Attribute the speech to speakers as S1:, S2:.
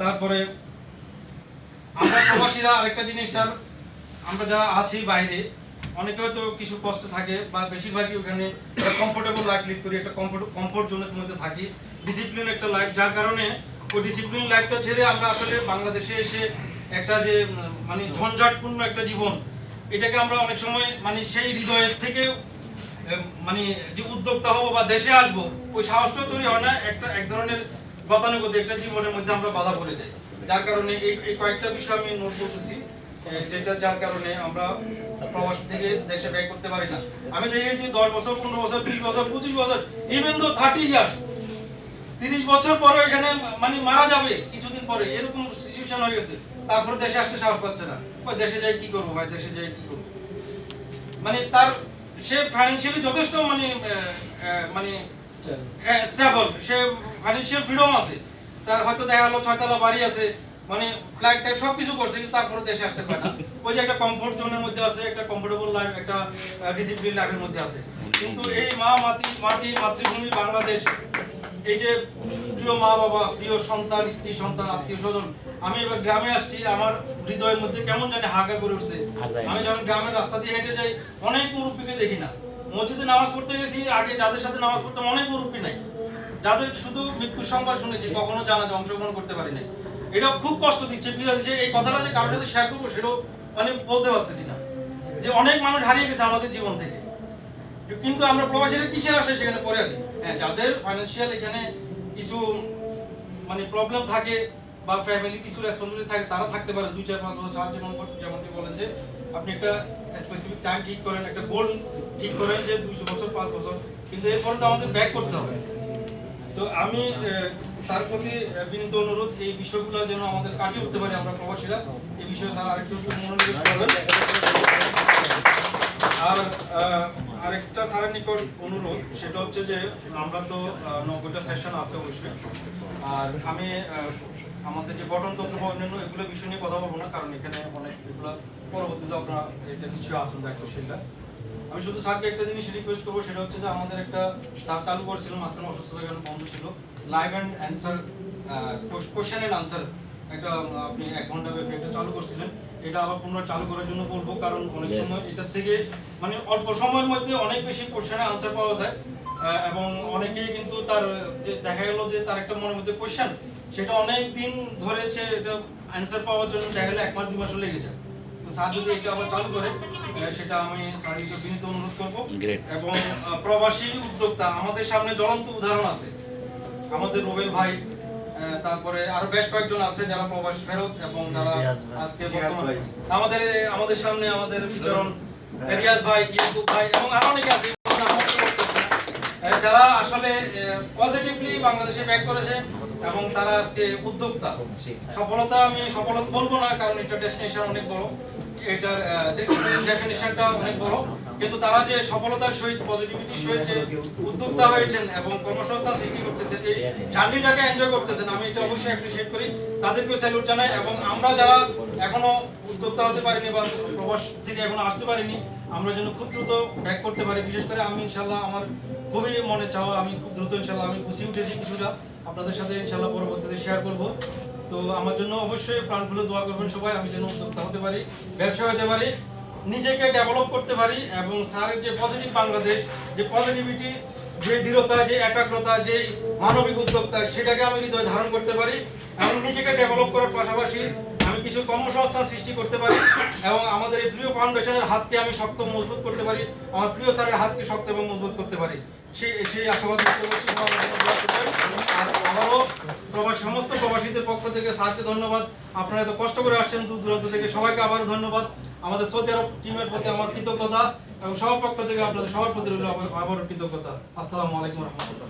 S1: তারপরে আমরা প্রবাসীরা আরেকটা জিনিস স্যার, আমরা যারা আছি বাইরে অনেকে হয়তো কিছু কষ্ট থাকে বা বেশিরভাগই ওখানে কমফোর্টেবল লাইফ লিড করি, একটা কমফোর্ট জোনের মধ্যে থাকি, ডিসিপ্লিন একটা লাইফ, যার কারণে ওই ডিসিপ্লিন লাইফটা ছেড়ে আমরা আসলে বাংলাদেশে এসে একটা যে মানে ঝঞ্ঝাটপূর্ণ একটা জীবন, এটাকে আমরা অনেক সময় মানে সেই হৃদয়ের থেকে মানে যে উদ্যোক্তা হবো বা দেশে আসবো ওই সাহসটাও তৈরি হয় না, একটা এক ধরনের গতানুগতিক একটা জীবনের মধ্যে আমরা বাধা পড়ে যাই, যার কারণে এই কয়েকটা বিষয় আমি নোট করতেছি যেটা যার কারণে আমরা প্রবাস থেকে দেশে ব্যাক করতে পারি না। আমি দেখেছি 10 বছর 15 বছর 20 বছর 25 বছর ইভেন তো 30 ইয়ার্স 30 বছর পরে এখানে মানে মারা যাবে কিছুদিন পরে, এরকম সিচুয়েশন হয়ে গেছে, তারপরে দেশে আসতে সাহস পাচ্ছে না। ওই দেশে যাই কি করবো ভাই, দেশে যাই কি করবো, মানে তার সে ফাইন্যান্সিয়ালি যথেষ্ট মানে মানে স্টেবল, সে ফাইন্যান্সিয়াল ফ্রিডম আছে, তার হয়তো দেখা গেলো 6 তলা বাড়ি আছে, মানে ফ্ল্যাট টাইপ সবকিছু করছে, কিন্তু তারপরে দেশে আসতে পারে না। ওই যে একটা কমফোর্ট জোনের মধ্যে আছে, একটা কমফোর্টেবল লাইফ, একটা ডিসিপ্লিন লাইফের মধ্যে আছে। কিন্তু এই মাতৃভূমি বাংলাদেশ, এই যে প্রিয় মা বাবা, প্রিয় সন্তান, স্ত্রী সন্তান, আত্মীয় স্বজন, আমি এবার গ্রামে আসছি, আমার হৃদয়ের মধ্যে কেমন জানি হাহাকার করে উঠছে। আমি যখন গ্রামের রাস্তা দিয়ে হেঁটে যাই অনেক মুরব্বীকে দেখি না, মসজিদে নামাজ পড়তে গেছি আগে যাদের সাথে নামাজ পড়তাম অনেক মুরব্বী নাই, যাদের শুধু মৃত্যুর সংবাদ শুনেছি, কখনো জানাজা অংশগ্রহণ করতে পারি নাই। এটাও খুব কষ্ট দিচ্ছে, পীড়া দিচ্ছে। এই কথাটা যে কারোর সাথে শেয়ার করবো সেটাও মানে বলতে পারতেছি না, যে অনেক মানুষ হারিয়ে গেছে আমাদের জীবন থেকে। কিন্তু আমরা প্রবাসীরা কিসের আসে সেখানে পড়ে আছি। হ্যাঁ, যাদের ফাইন্যান্সিয়াল এখানে কিছু মানে প্রবলেম থাকে বা ফ্যামিলি কিছু রেসপন্সিবিলিটি থাকে তারা থাকতে পারে 2-4-5 বছর ছাড়, যেমনটি বলেন যে আপনি একটা স্পেসিফিক টাইম ঠিক করেন, একটা গোল ঠিক করেন যে 2 বছর 5 বছর, কিন্তু এরপরে তো আমাদের ব্যাক করতে হবে। তো আমি তার প্রতি বিনীত অনুরোধ, এই বিষয়গুলো যেন আমাদের কাটিয়ে উঠতে পারি আমরা প্রবাসীরা, এই বিষয়ে স্যার আরেকটু মনোনিবেশ করবেন। আর আরেকটা স্যারের নিকট অনুরোধ, সেটা হচ্ছে যে আমরা তো 90টা সেশন আছে অবশ্যই, আর আমি আমাদের যে গঠনতন্ত্র বা অন্যান্য এগুলো বিষয় নিয়ে কথা বলবো না, কারণ এখানে অনেক এগুলো পরবর্তীতে আপনারা এটা কিছু আসুন দেখো সেটা। আমি শুধু স্যারকে একটা জিনিস রিকোয়েস্ট করবো, সেটা হচ্ছে যে আমাদের একটা স্যার চালু করছিলাম, মাঝখানে অসুস্থতার কারণে বন্ধ ছিল, live and answer, question and answer, একটা আপনি 1 ঘন্টা ব্যাপী একটা চালু করছিলেন, এটা আবার পুনরায় চালু করার জন্য বলবো, কারণ অনেক সময় এটার থেকে মানে অল্প সময়ের মধ্যে অনেক বেশি কোশ্চেনের আনসার পাওয়া যায়, এবং অনেকেই কিন্তু তার যে দেখা গেল যে তার একটা মনের মধ্যে কোশ্চেন, সেটা অনেক দিন ধরেছে এটা অ্যান্সার পাওয়ার জন্য দেখা গেলে 1 মাস 2 মাসও লেগে যায়। তো স্যার যদি এটা আবার চালু করে সেটা আমি স্যারকে বিনীত অনুরোধ করবো। এবং প্রবাসী উদ্যোক্তা আমাদের সামনে জ্বলন্ত উদাহরণ আছে, আমাদের রুবেল ভাই, তারপরে আরো বেশ কয়েকজন আছে যারা প্রবাস ফেরত এবং যারা আজকে বর্তমানে আমাদের সামনে আমাদের বিচরণ, রিয়াজ ভাই, ইয়াকুব ভাই এবং আরো অনেকে আছে যারা আসলে পজিটিভলি বাংলাদেশে ব্যাক করেছে এবং তারা আজকে উদ্যোক্তা। সফলতা আমি সফলতা বলবো না, কারণ এটা ডেস্টিনেশন অনেক বড়, এটার ডেফিনিশনটা অনেক বড়, কিন্তু তারা যে সফলতার সহিত পজিটিভিটির সহিত যে উদ্যোক্তা হয়েছেন এবং কর্মসংস্থান সৃষ্টি করতেছেন, এই জার্নিটাকে এনজয় করতেছেন, আমি এটা অবশ্যই অ্যাপ্রিশিয়েট করি, তাদেরকে স্যালুট জানাই। এবং আমরা যারা এখনো উদ্যোক্তা হতে পারিনি বা প্রবাস থেকে এখনো আসতে পারিনি, আমরা যেন খুব দ্রুত ব্যাক করতে পারি। বিশেষ করে আমি ইনশাল্লাহ আমার খুবই মনে চাওয়া, আমি খুব দ্রুত ইনশাল্লাহ আমি গুছিয়ে উঠেছি কিছুটা, আপনাদের সাথে ইনশাল্লাহ পরবর্তীতে শেয়ার করব। তো আমার জন্য অবশ্যই প্রাণ খুলে দোয়া করবেন সবাই, আমি যেন উদ্যোক্তা হতে পারি, ব্যবসা হতে পারি, নিজেকে ডেভেলপ করতে পারি, এবং স্যারের যে পজিটিভ বাংলাদেশ, যে পজিটিভিটি, যে দৃঢ়তা, যে একাগ্রতা, যে মানবিক উদ্যোক্তা, সেটাকে আমি হৃদয়ে ধারণ করতে পারি এবং নিজেকে ডেভেলপ করার পাশাপাশি আমি কিছু কর্মসংস্থান সৃষ্টি করতে পারি এবং আমাদের এই প্রিয় ফাউন্ডেশনের হাতকে আমি শক্ত মজবুত করতে পারি, আমার প্রিয় স্যারের হাতকে শক্ত এবং মজবুত করতে পারি, সেই আশাবাদ ব্যক্ত করছি। আর আবারও সমস্ত প্রবাসীদের পক্ষ থেকে স্যারকে ধন্যবাদ, আপনারা এত কষ্ট করে আসছেন দূর দূরান্ত থেকে, সবাইকে আবারও ধন্যবাদ। আমাদের সৌদি আরব টিমের প্রতি আমার কৃতজ্ঞতা এবং সবার পক্ষ থেকে আপনাদের সবার প্রতি রইল আবারও কৃতজ্ঞতা। আসসালামু আলাইকুম ওয়া রাহমাতুল্লাহ।